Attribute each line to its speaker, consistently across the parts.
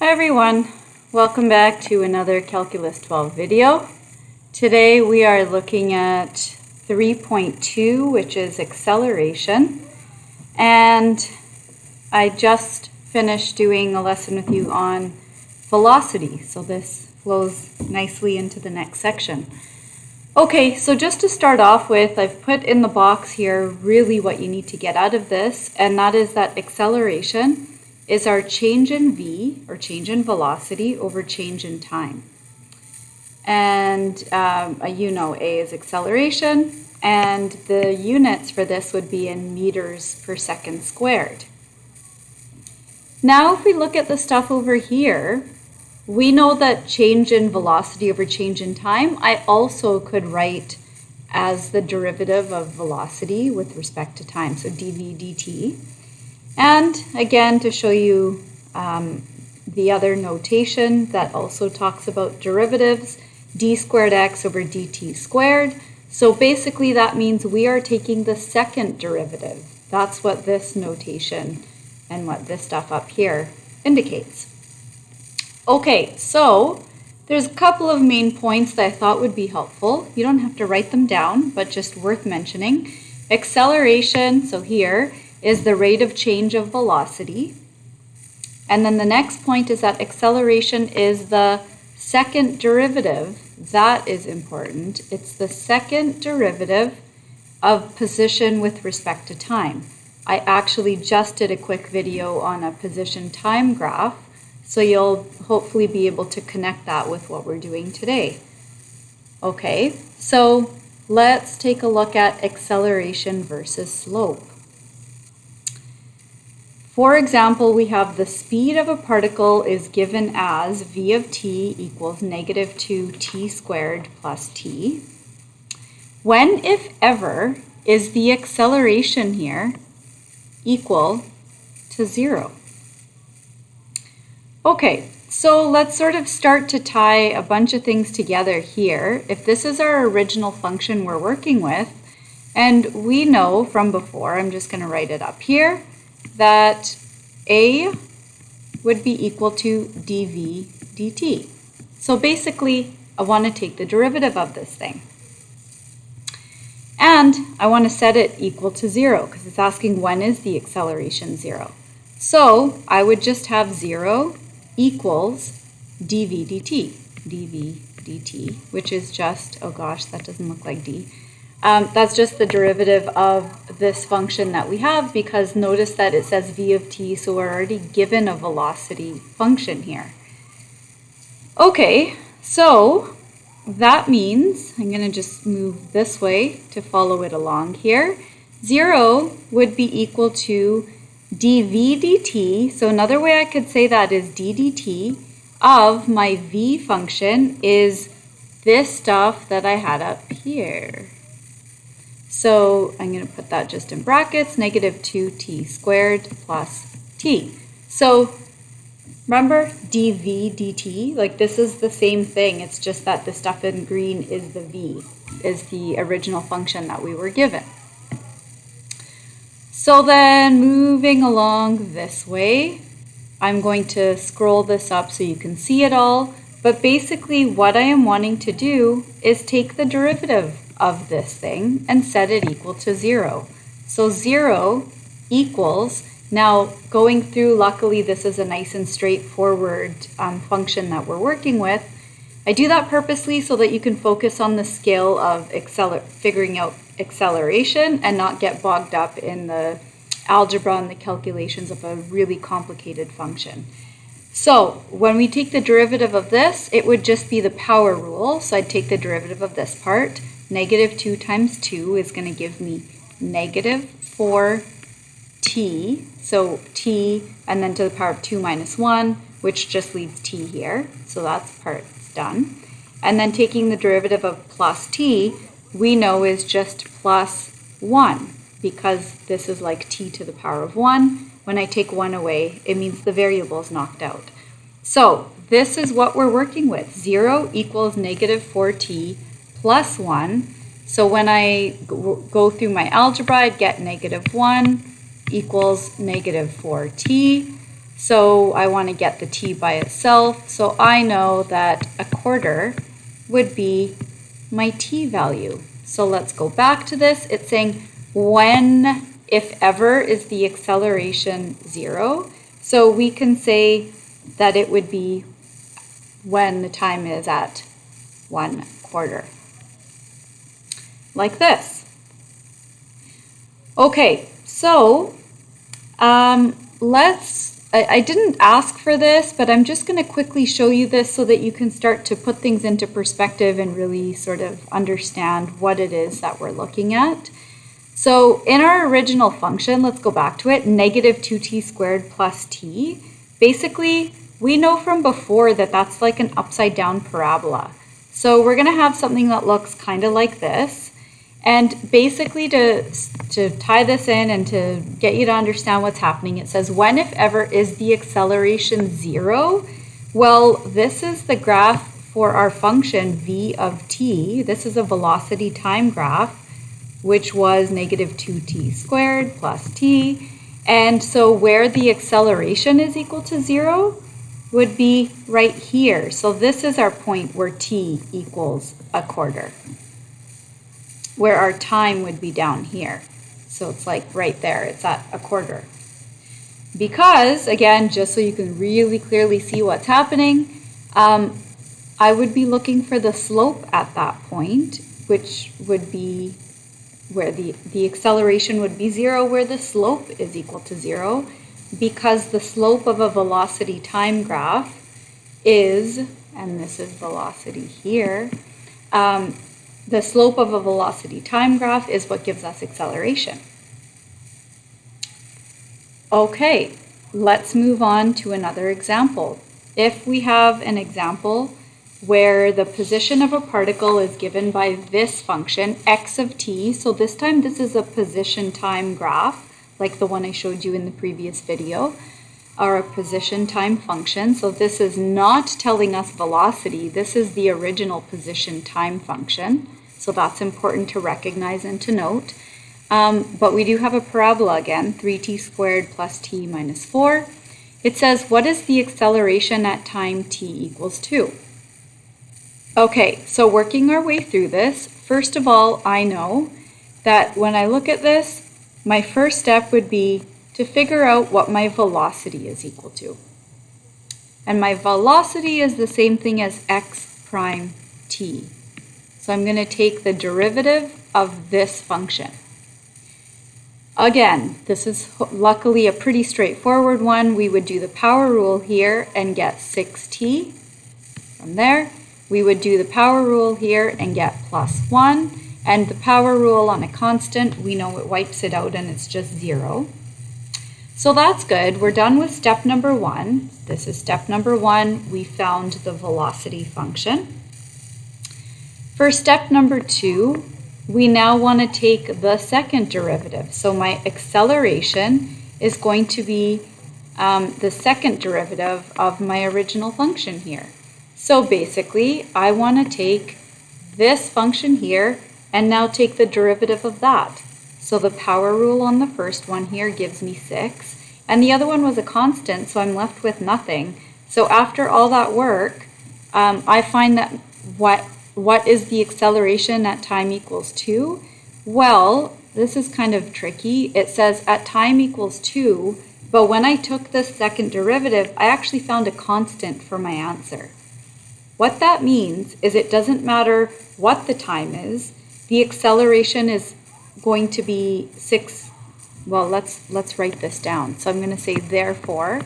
Speaker 1: Hi everyone, welcome back to another Calculus 12 video. Today we are looking at 3.2, which is acceleration, and I just finished doing a lesson with you on velocity, so this flows nicely into the next section. Okay, so just to start off with, I've put in the box here really what you need to get out of this, and that is that acceleration is our change in v, or change in velocity, over change in time. And you know A is acceleration, and the units for this would be in meters per second squared. Now if we look at the stuff over here, we know that change in velocity over change in time, I also could write as the derivative of velocity with respect to time, so dv dt. And again, to show you the other notation that also talks about derivatives, d squared x over dt squared. So basically that means we are taking the second derivative. That's what this notation and what this stuff up here indicates. Okay, so there's a couple of main points that I thought would be helpful. You don't have to write them down, but just worth mentioning. Acceleration, so here, is the rate of change of velocity. And then the next point is that acceleration is the second derivative. That is important. It's the second derivative of position with respect to time. I actually just did a quick video on a position time graph, so you'll hopefully be able to connect that with what we're doing today. Okay, so let's take a look at acceleration versus slope. For example, we have the speed of a particle is given as v of t equals negative 2t squared plus t. When, if ever, is the acceleration here equal to 0? Okay, so let's sort of start to tie a bunch of things together here. If this is our original function we're working with, and we know from before, I'm just going to write it up here, that a would be equal to dv dt. So basically, I want to take the derivative of this thing. And I want to set it equal to 0, because it's asking when is the acceleration 0. So I would just have 0 equals dv dt, which is just, oh gosh, that doesn't look like d. That's just the derivative of this function that we have, because notice that it says v of t, so we're already given a velocity function here. Okay, so that means, I'm going to just move this way to follow it along here. 0 would be equal to dv dt, so another way I could say that is d dt of my v function is this stuff that I had up here. So I'm going to put that just in brackets, negative 2t squared plus t. So remember dv dt, like this is the same thing, it's just that the stuff in green is the v, is the original function that we were given. So then moving along this way, I'm going to scroll this up so you can see it all, but basically what I am wanting to do is take the derivative of this thing and set it equal to 0. So 0 equals, now going through, luckily this is a nice and straightforward function that we're working with. I do that purposely so that you can focus on the skill of figuring out acceleration and not get bogged up in the algebra and the calculations of a really complicated function. So when we take the derivative of this, it would just be the power rule. So I'd take the derivative of this part. Negative 2 times 2 is going to give me negative 4t, so t, and then to the power of 2 minus 1, which just leaves t here. So that's part's done. And then taking the derivative of plus t, we know is just plus 1, because this is like t to the power of 1. When I take 1 away, it means the variable is knocked out. So this is what we're working with. 0 equals negative 4t plus 1. So when I go through my algebra, I'd get negative 1 equals negative 4t. So I want to get the t by itself. So I know that a quarter would be my t value. So let's go back to this. It's saying when, if ever, is the acceleration 0. So we can say that it would be when the time is at 1/4. Like this. Okay, so I didn't ask for this, but I'm just going to quickly show you this so that you can start to put things into perspective and really sort of understand what it is that we're looking at. So in our original function, let's go back to it, negative 2t squared plus t. Basically, we know from before that that's like an upside down parabola. So we're going to have something that looks kind of like this. And basically to tie this in and to get you to understand what's happening, it says when, if ever, is the acceleration 0? Well, this is the graph for our function v of t. This is a velocity time graph, which was negative 2t squared plus t. And so where the acceleration is equal to 0 would be right here. So this is our point where t equals 1/4, where our time would be down here. So it's like right there, it's at 1/4. Because, again, just so you can really clearly see what's happening, I would be looking for the slope at that point, which would be where the acceleration would be 0, where the slope is equal to 0, because the slope of a velocity time graph is, and this is velocity here, the slope of a velocity time graph is what gives us acceleration. Okay, let's move on to another example. If we have an example where the position of a particle is given by this function, x of t, so this time this is a position time graph, like the one I showed you in the previous video, or a position time function. So this is not telling us velocity, this is the original position time function. So that's important to recognize and to note. But we do have a parabola again, 3t squared plus t minus 4. It says, what is the acceleration at time t equals 2? Okay, so working our way through this, first of all, I know that when I look at this, my first step would be to figure out what my velocity is equal to. And my velocity is the same thing as x prime t. So I'm going to take the derivative of this function. Again, this is luckily a pretty straightforward one. We would do the power rule here and get 6t from there. We would do the power rule here and get plus 1. And the power rule on a constant, we know it wipes it out and it's just 0. So that's good. We're done with step number 1. This is step number 1. We found the velocity function. For step number 2, we now want to take the second derivative. So my acceleration is going to be the second derivative of my original function here. So basically, I want to take this function here and now take the derivative of that. So the power rule on the first one here gives me 6, and the other one was a constant, so I'm left with nothing. So after all that work, I find that what is the acceleration at time equals 2? Well, this is kind of tricky. It says at time equals 2, but when I took the second derivative, I actually found a constant for my answer. What that means is it doesn't matter what the time is, the acceleration is going to be 6. Well, let's write this down. So I'm going to say, therefore,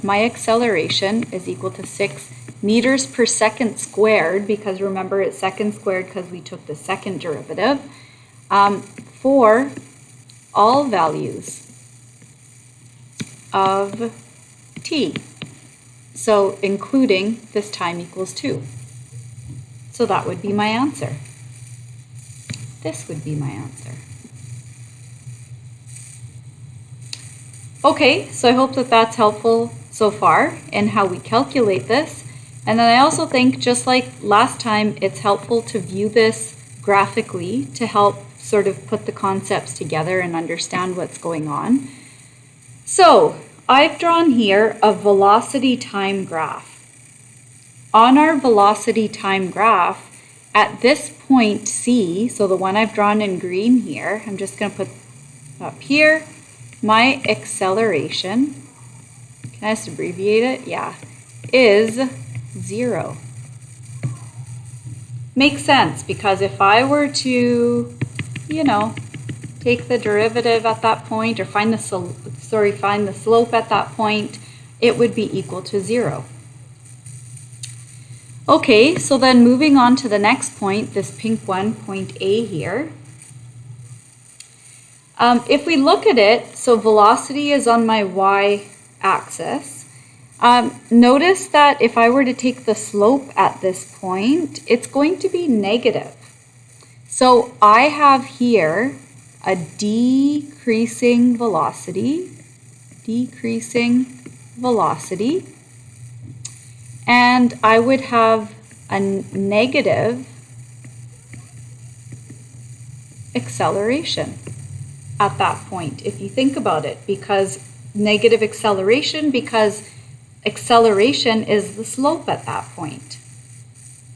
Speaker 1: my acceleration is equal to 6 meters per second squared, because remember it's second squared because we took the second derivative, for all values of t. So including this time equals 2. So that would be my answer. This would be my answer. Okay, so I hope that that's helpful so far in how we calculate this. And then I also think, just like last time, it's helpful to view this graphically to help sort of put the concepts together and understand what's going on. So I've drawn here a velocity time graph. On our velocity time graph, at this point C, so the one I've drawn in green here, I'm just going to put up here, my acceleration, can I just abbreviate it? Yeah, is 0. Makes sense, because if I were to, take the derivative at that point, or find the slope at that point, it would be equal to 0. Okay, so then moving on to the next point, this pink one, point A here. If we look at it, so velocity is on my y-axis. Notice that if I were to take the slope at this point, it's going to be negative. So I have here a decreasing velocity, and I would have a negative acceleration at that point, if you think about it, because negative acceleration, because acceleration is the slope at that point.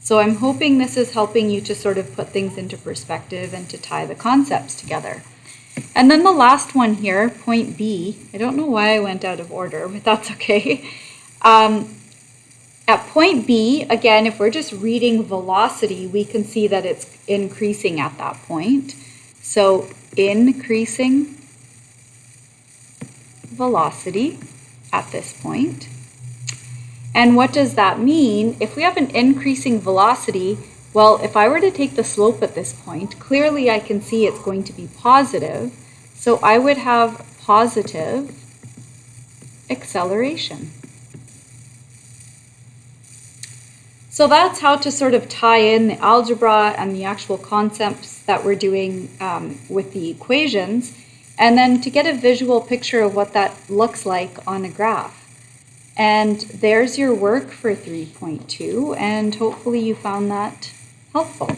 Speaker 1: So I'm hoping this is helping you to sort of put things into perspective and to tie the concepts together. And then the last one here, point B, I don't know why I went out of order, but that's okay. At point B, again, if we're just reading velocity, we can see that it's increasing at that point. So increasing velocity at this point. And what does that mean? If we have an increasing velocity, well, if I were to take the slope at this point, clearly I can see it's going to be positive. So I would have positive acceleration. So that's how to sort of tie in the algebra and the actual concepts that we're doing with the equations, and then to get a visual picture of what that looks like on a graph. And there's your work for 3.2, and hopefully you found that helpful.